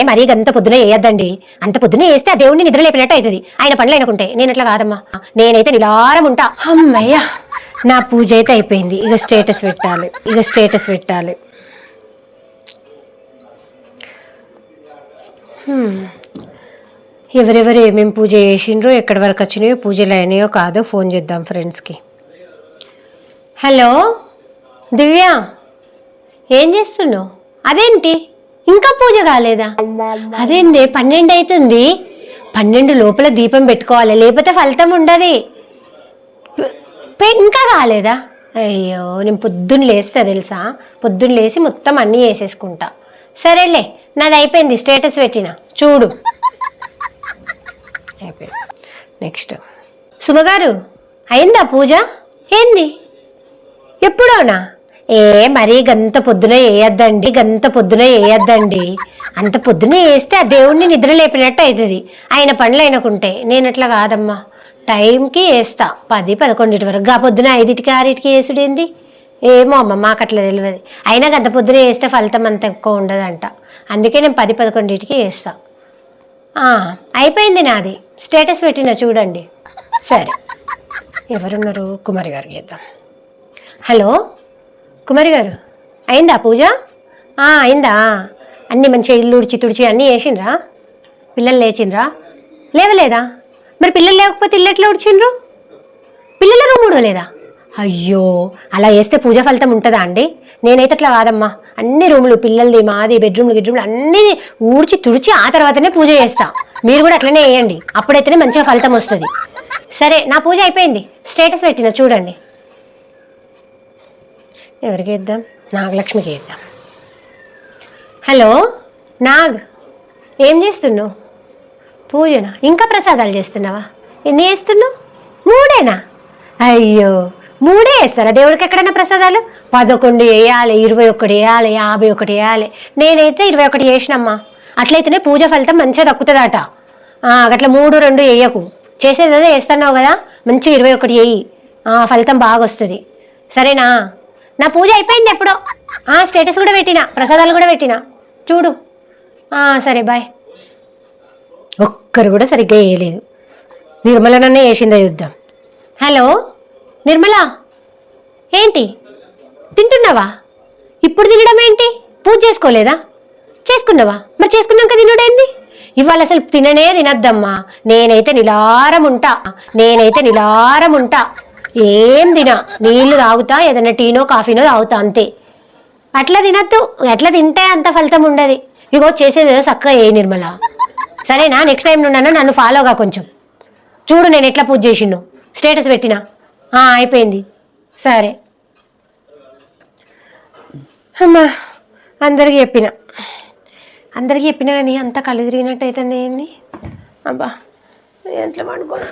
మరీ అంత పొద్దున వేయద్దండి. అంత పొద్దున వేస్తే ఆ దేవుడిని నిద్ర లేపినట్టు అవుతుంది. ఆయన పనులు అయినకుంటే నేను అట్లా కాదమ్మా. నేనైతే నిలారం ఉంటా. అమ్మయ్యా, నా పూజ అయితే అయిపోయింది. ఇక స్టేటస్ పెట్టాలి. ఎవరెవరు ఏమేమి పూజ చేసిండ్రో, ఎక్కడి వరకు వచ్చినాయో, పూజలు అయినాయో కాదో ఫోన్ చేద్దాం ఫ్రెండ్స్కి. హలో దివ్య, ఏం చేస్తున్నావు? అదేంటి ఇంకా పూజ కాలేదా? అదేంటి 12 అవుతుంది. 12 లోపల దీపం పెట్టుకోవాలి, లేకపోతే ఫలితం ఉండదు. ఇంకా కాలేదా? అయ్యో, నేను పొద్దున్న లేస్తా తెలుసా. పొద్దున్న లేచి మొత్తం అన్నీ వేసేసుకుంటా. సరేలే, నాది అయిపోయింది. స్టేటస్ పెట్టిన చూడు. అయిపోయింది. నెక్స్ట్ సుమగారు, అయిందా పూజ? ఏంది ఎప్పుడోనా? మరీ గంత పొద్దున వేయద్దండి. అంత పొద్దున వేస్తే ఆ దేవుణ్ణి నిద్ర లేపినట్టు అవుతుంది. ఆయన పనులు అయినకుంటే నేను అట్లా కాదమ్మా. టైంకి వేస్తా. 10-11 వరకు. ఆ పొద్దున 5కి 6కి వేసుడేంది? ఏమో అమ్మ, మాకు అట్లా తెలియదు. అయినా గంత పొద్దున వేస్తే ఫలితం అంత ఎక్కువ ఉండదంట. అందుకే నేను 10-11కి వేస్తా. అయిపోయింది నాది. స్టేటస్ పెట్టిన చూడండి. సరే, ఎవరున్నారు? కుమారి గారికి చేద్దాం. హలో కుమారి గారు, అయిందా పూజ? అయిందా? అన్నీ మంచిగా ఇల్లు ఉడిచి తుడిచి అన్నీ వేసిండ్రా? పిల్లలు లేచిండ్రా? లేవలేదా? మరి పిల్లలు లేకపోతే ఇల్లు ఎట్లా ఉడిచిండ్రు? పిల్లల రూమ్ ఉడవలేదా? అయ్యో, అలా వేస్తే పూజ ఫలితం ఉంటుందా అండి? నేనైతే అట్లా కాదమ్మా. అన్ని రూములు, పిల్లలది, మాది, బెడ్రూమ్లు అన్నీ ఊడ్చి తుడిచి ఆ తర్వాతనే పూజ చేస్తా. మీరు కూడా అట్లనే వేయండి. అప్పుడైతేనే మంచిగా ఫలితం వస్తుంది. సరే, నా పూజ అయిపోయింది. స్టేటస్ పెట్టిన చూడండి. ఎవరికి వేద్దాం? నాగలక్ష్మికి వేద్దాం. హలో నాగ్, ఏం చేస్తున్నావు? పూజనా? ఇంకా ప్రసాదాలు చేస్తున్నావా? ఎన్ని చేస్తున్నావు? 3ఏనా? అయ్యో, 3 వేస్తారా దేవుడికి? ఎక్కడైనా ప్రసాదాలు 11 వేయాలి, 21 వేయాలి, 51 వేయాలి. నేనైతే 21 చేసినమ్మా. అట్లయితేనే పూజ ఫలితం మంచిగా దక్కుతుందట. అట్లా 3, 2 వేయకు. చేసేదే వేస్తున్నావు కదా, మంచిగా 21 వేయి. ఫలితం బాగా వస్తుంది. సరేనా? నా పూజ అయిపోయింది ఎప్పుడో. స్టేటస్ కూడా పెట్టిన, ప్రసాదాలు కూడా పెట్టిన చూడు. సరే బాయ్. ఒక్కరు కూడా సరిగ్గా వేయలేదు. నిర్మలనన్నే వేసిందా యుద్ధం. హలో నిర్మల, ఏంటి తింటున్నావా? ఇప్పుడు తినడం ఏంటి? పూజ చేసుకోలేదా? చేసుకున్నావా? మరి చేసుకున్నాక తినడేంది? ఇవాళ అసలు తినద్దమ్మా. నేనైతే నిలారం ఉంటా. ఏం తినా, నీళ్లు తాగుతా, ఏదైనా టీనో కాఫీనో తాగుతా, అంతే. అట్లా తినద్దు. ఎట్లా తింటే అంత ఫలితం ఉండదు. ఇగో చేసేది చక్కగా ఏ నిర్మల. సరేనా? నెక్స్ట్ టైం నుండి నన్ను ఫాలోగా కొంచెం చూడు. నేను ఎట్లా పూజ చేసిండు, స్టేటస్ పెట్టినా. అయిపోయింది. సరే అమ్మా, అందరికీ చెప్పినా కానీ అంత కళ్ళు తిరిగినట్టు అవుతుంది. ఏంది అబ్బా, ఎట్లా పడుకోవాలి?